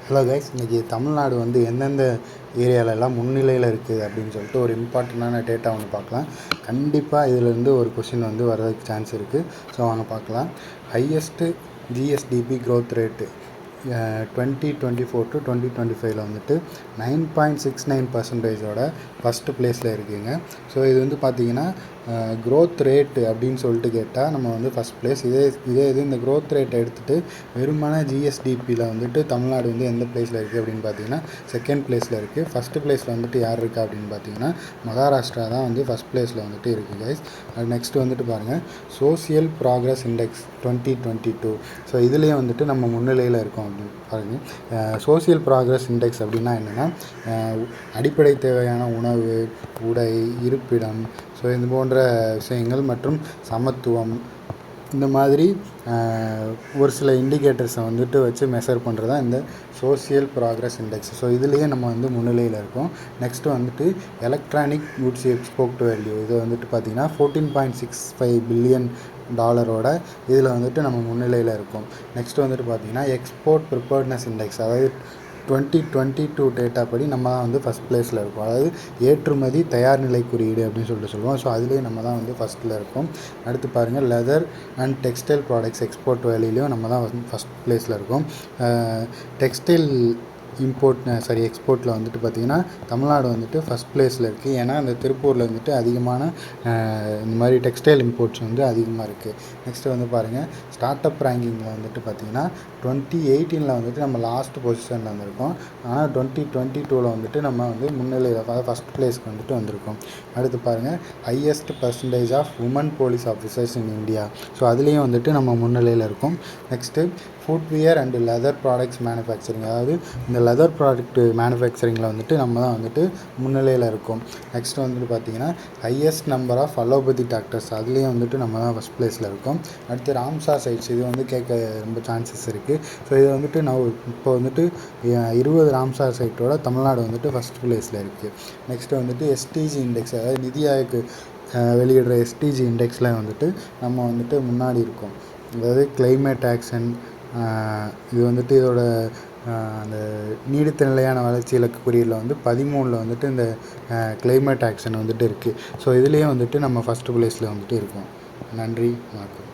Hello guys, இன்றைக்கி தமிழ்நாடு வந்து எந்தெந்த ஏரியாலெல்லாம் முன்னிலையில் இருக்குது அப்படின்னு சொல்லிட்டு ஒரு இம்பார்ட்டண்டான டேட்டா ஒன்று பார்க்கலாம். கண்டிப்பாக இதிலேருந்து ஒரு கொஷின் வந்து வர்றதுக்கு சான்ஸ் இருக்குது. ஸோ வாங்க பார்க்கலாம். Highest GSDP growth rate 2024 to 2025 வந்துட்டு 9.69% ஃபஸ்ட்டு ப்ளேஸில் இருக்குதுங்க. ஸோ இது வந்து பார்த்திங்கன்னா க்ரோத் ரேட்டு அப்படின்னு சொல்லிட்டு கேட்டால் நம்ம வந்து ஃபஸ்ட் ப்ளேஸ். இதே இந்த க்ரோத் ரேட்டை எடுத்துகிட்டு வெறுமான ஜிஎஸ்டிபியில் வந்துட்டு தமிழ்நாடு வந்து எந்த ப்ளேஸில் இருக்குது அப்படின்னு பார்த்தீங்கன்னா செகண்ட் ப்ளேஸில் இருக்குது. ஃபஸ்ட்டு ப்ளேஸில் வந்துட்டு யார் இருக்கா அப்படின்னு பார்த்தீங்கன்னா மகாராஷ்டிரா தான் வந்து ஃபஸ்ட் ப்ளேஸில் வந்துட்டு இருக்குது கைஸ். அது நெக்ஸ்ட்டு வந்துட்டு பாருங்கள், சோசியல் ப்ராக்ரஸ் இண்டெக்ஸ் 2022. ஸோ இதுலேயே வந்துட்டு நம்ம முன்னிலையில் இருக்கோம் அப்படின்னு பாருங்கள். சோசியல் ப்ராக்ரஸ் இண்டெக்ஸ் அப்படின்னா என்னென்னா அடிப்படை தேவையான உணவு, உடை, இருப்பிடம், ஸோ இது போன்ற விஷயங்கள் மற்றும் சமத்துவம், இந்த மாதிரி ஒரு சில இண்டிகேட்டர்ஸை வந்துட்டு வச்சு மெஷர் பண்ணுறது தான் இந்த சோசியல் ப்ராக்ரஸ் இண்டெக்ஸ். ஸோ இதுலேயே நம்ம வந்து முன்னிலையில் இருக்கோம். நெக்ஸ்ட்டு வந்துட்டு எலக்ட்ரானிக் குட்ஸ் எக்ஸ்போர்ட் வேல்யூ, இது வந்துட்டு பார்த்திங்கன்னா $14.65 பில்லியன் இதில் வந்துட்டு நம்ம முன்னிலையில் இருக்கோம். நெக்ஸ்ட்டு வந்துட்டு பார்த்திங்கன்னா எக்ஸ்போர்ட் ப்ரிப்பேர்ட்னஸ் இண்டெக்ஸ், அதாவது 2022 டேட்டா படி நம்ம தான் வந்து ஃபஸ்ட் ப்ளேஸில் இருக்கோம். அதாவது ஏற்றுமதி தயார் நிலை குறியீடு அப்படின்னு சொல்லிட்டு சொல்லுவோம். ஸோ அதுலேயே நம்ம தான் வந்து ஃபஸ்ட்டில் இருக்கோம். அடுத்து பாருங்கள், leather and textile products export வேலையிலையும் நம்ம தான் வந்து ஃபஸ்ட் ப்ளேஸில் இருக்கோம். டெக்ஸ்டைல் எக்ஸ்போர்ட்டில் வந்துட்டு பார்த்திங்கன்னா தமிழ்நாடு வந்துட்டு ஃபஸ்ட் ப்ளேஸில் இருக்குது. ஏன்னா அந்த திருப்பூரில் வந்துட்டு அதிகமான இந்த மாதிரி டெக்ஸ்டைல் இம்போர்ட்ஸ் வந்து அதிகமாக இருக்குது. நெக்ஸ்ட்டு வந்து பாருங்கள், ஸ்டார்ட் அப் ரேங்கிங்கில் வந்துட்டு பார்த்திங்கன்னா 2018 வந்துட்டு நம்ம லாஸ்ட் பொசிஷனில் வந்திருக்கோம். ஆனால் 2022 வந்துட்டு நம்ம வந்து முன்னிலையில் ஃபஸ்ட் ப்ளேஸ்க்கு வந்துட்டு வந்திருக்கோம். அடுத்து பாருங்கள், highest percentage of women police officers in India. So அதுலேயும் வந்துட்டு நம்ம முன்னிலையில் இருக்கோம். Next footwear and leather products manufacturing, அதாவது இந்த லெதர் ப்ராடக்ட் மேனுஃபேக்சரிங்கில் வந்துட்டு நம்ம தான் வந்துட்டு முன்னிலையில் இருக்கோம். நெக்ஸ்ட்டு வந்துட்டு பார்த்திங்கன்னா highest number of allopathy doctors, அதுலேயும் வந்துட்டு நம்ம தான் ஃபஸ்ட் ப்ளேஸில் இருக்கோம். அடுத்து ராம்சார் சைட்ஸ், இது வந்து கேட்க ரொம்ப சான்சஸ் இருக்குது. ஸோ இது வந்துட்டு நான் இப்போ வந்துட்டு 20 ராம்சார் சைட்டோட தமிழ்நாடு வந்துட்டு ஃபஸ்ட் ப்ளேஸில் இருக்குது. நெக்ஸ்ட்டு வந்துட்டு எஸ்டிஜி இண்டெக்ஸ், அதாவது நிதி ஆயோக் வெளியிடுற எஸ்டிஜி இண்டெக்ஸில் வந்துட்டு நம்ம வந்துட்டு முன்னாடி இருக்கோம். அதாவது கிளைமேட் ஆக்ஷன், இது வந்துட்டு இதோட அந்த நீடித்த நிலையான வளர்ச்சி இலக்கு குறியீடில் வந்து 13 வந்துட்டு இந்த கிளைமேட் ஆக்ஷன் வந்துட்டு இருக்குது. ஸோ இதுலேயே வந்துட்டு நம்ம ஃபஸ்ட்டு ப்ளேஸில் வந்துட்டு இருக்கோம். நன்றி, வணக்கம்.